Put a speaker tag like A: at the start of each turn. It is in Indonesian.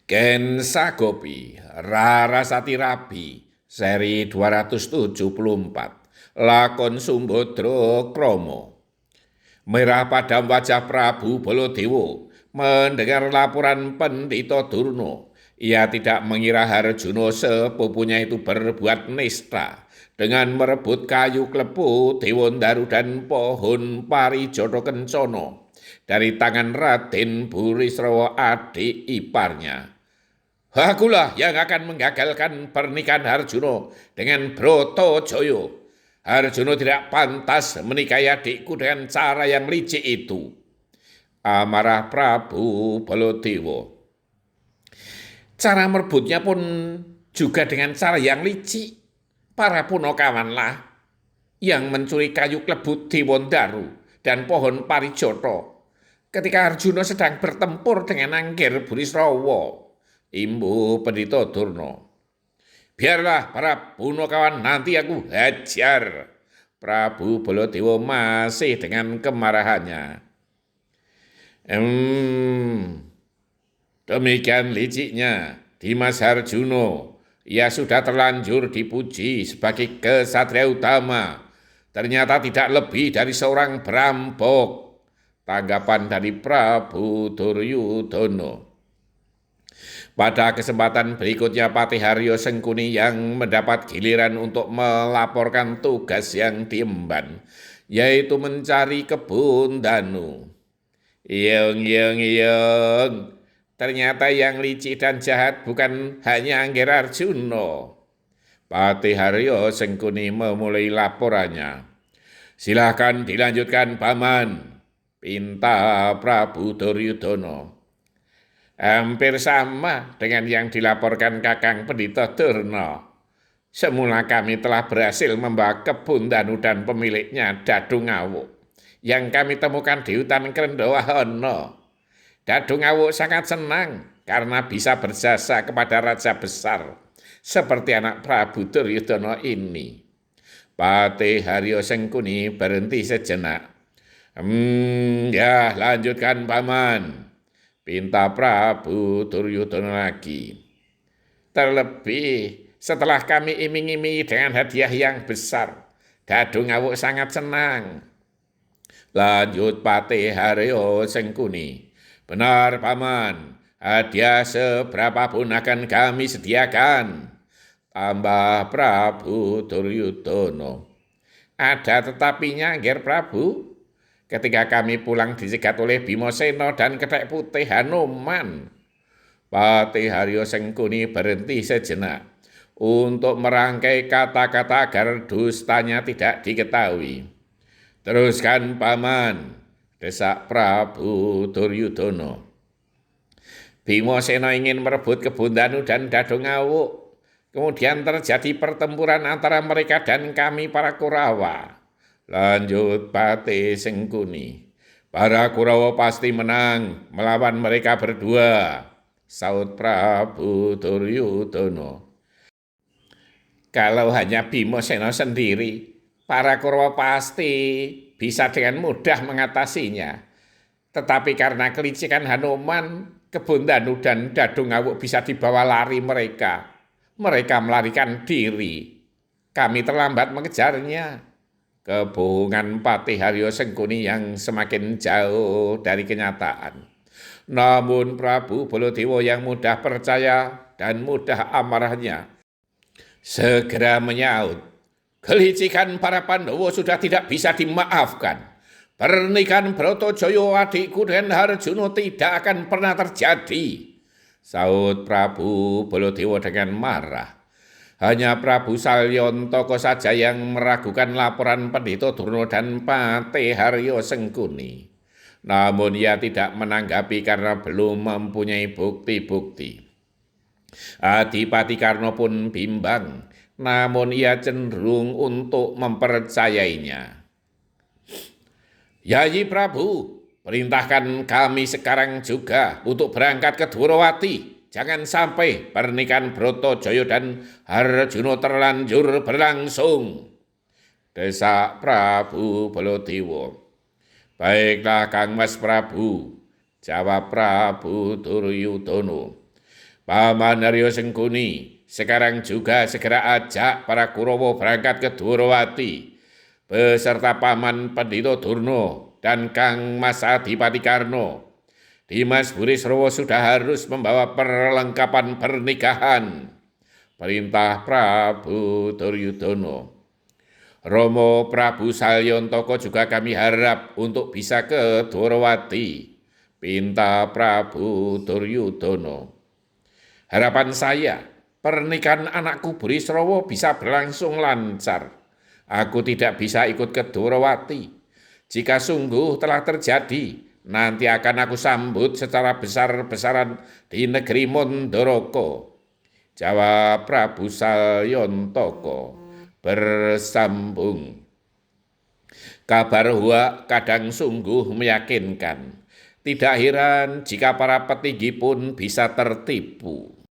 A: Ken Sagopi, Rarasati Rabi, seri 274, lakon Sumbodro Kromo. Merah padam wajah Prabu Baladewa mendengar laporan Pendhita Durna. Ia tidak mengira Harjuna sepupunya itu berbuat nista dengan merebut kayu klepu, Dewandaru dan pohon Parijata Kencana dari tangan Raden Burisrawa adik iparnya. Akulah yang akan menggagalkan pernikahan Harjuna dengan Bratajaya. Harjuna tidak pantas menikahi adikku dengan cara yang licik itu. Amarah Prabu Baladewa. Cara merebutnya pun juga dengan cara yang licik. Para punakawanlah yang mencuri kayu klebu Dewandaru dan pohon Parijata ketika Arjuna sedang bertempur dengan Angger Burisrawa. Imbu Pendhita Durna. Biarlah para punakawan nanti aku hajar. Prabu Baladewa masih dengan kemarahannya. Demikian liciknya Dimas Harjuna. Ia sudah terlanjur dipuji sebagai kesatria utama. Ternyata tidak lebih dari seorang perampok. Tanggapan dari Prabu Duryudana. Pada kesempatan berikutnya Patih Haryo Sengkuni yang mendapat giliran untuk melaporkan tugas yang diemban, yaitu mencari kebun danu. Yung. Ternyata yang licik dan jahat bukan hanya Angger Arjuna. Patih Haryo Sengkuni memulai laporannya. Silahkan dilanjutkan, Paman, pinta Prabu Duryudana. Hampir sama dengan yang dilaporkan Kakang Pendhita Durna. Semula kami telah berhasil membawa kebun danu dan pemiliknya Dadu Ngawuk yang kami temukan di hutan Krendawahana. Dadu Ngawuk sangat senang karena bisa berjasa kepada raja besar seperti anak Prabu Duryudana ini. Patih Haryo Sengkuni berhenti sejenak. Ya, lanjutkan, Paman, pinta Prabu Duryudana lagi. Terlebih setelah kami iming-imingi dengan hadiah yang besar, Dadu Ngawuk sangat senang. Lanjut Patih Haryo Sengkuni. Benar, Paman, hadiah seberapapun akan kami sediakan. Tambah Prabu Duryudana. Ada tetapinya, Angger Prabu. Ketika kami pulang dicegat oleh Bimasena dan Kethek Putih Hanuman. Patih Haryo Sengkuni berhenti sejenak untuk merangkai kata-kata agar dustanya tidak diketahui. Teruskan, Paman, desak Prabu Duryudana. Bimasena ingin merebut kebun danu dan Dadu Ngawuk. Kemudian terjadi pertempuran antara mereka dan kami para Kurawa. Lanjut Patih Sengkuni. Para Kurawa pasti menang melawan mereka berdua, saut Prabu Duryudana. Kalau hanya Bimasena sendiri, para Kurawa pasti bisa dengan mudah mengatasinya. Tetapi karena kelicikan Hanuman, kebun danu dan Dadu Ngawuk bisa dibawa lari mereka. Mereka melarikan diri. Kami terlambat mengejarnya. Kebohongan Patih Haryo Sengkuni yang semakin jauh dari kenyataan. Namun Prabu Baladewa yang mudah percaya dan mudah amarahnya segera menyaut. Kelicikan para Pandhawa sudah tidak bisa dimaafkan. Pernikahan Bratajaya adikku dengan Harjuna tidak akan pernah terjadi, saut Prabu Baladewa dengan marah. Hanya Prabu Salyontaka saja yang meragukan laporan Pendhita Durna dan Patih Haryo Sengkuni. Namun ia tidak menanggapi karena belum mempunyai bukti-bukti. Adipati Karna pun bimbang, namun ia cenderung untuk mempercayainya. Yayi Prabu, perintahkan kami sekarang juga untuk berangkat ke Dwarawati. Jangan sampai pernikahan Bratajaya dan Harjuna terlanjur berlangsung, desak Prabu Baladewa. Baiklah Kang Mas Prabu, jawab Prabu Duryudana. Paman Arya Sengkuni, sekarang juga segera ajak para Kurawa berangkat ke Dwarawati beserta Paman Pendhita Durna dan Kang Mas Adipati Karna. Dimas Burisrawa sudah harus membawa perlengkapan pernikahan. Perintah Prabu Duryudana. Romo Prabu Salyantaka juga kami harap untuk bisa ke Dwarawati. Pinta Prabu Duryudana. Harapan saya, pernikahan anakku Burisrawa bisa berlangsung lancar. Aku tidak bisa ikut ke Dwarawati. Jika sungguh telah terjadi, nanti akan aku sambut secara besar-besaran di negeri Mandharaka. Jawab Prabu Salyantaka bersambung. Kabar Hua kadang sungguh meyakinkan. Tidak heran jika para petinggi pun bisa tertipu.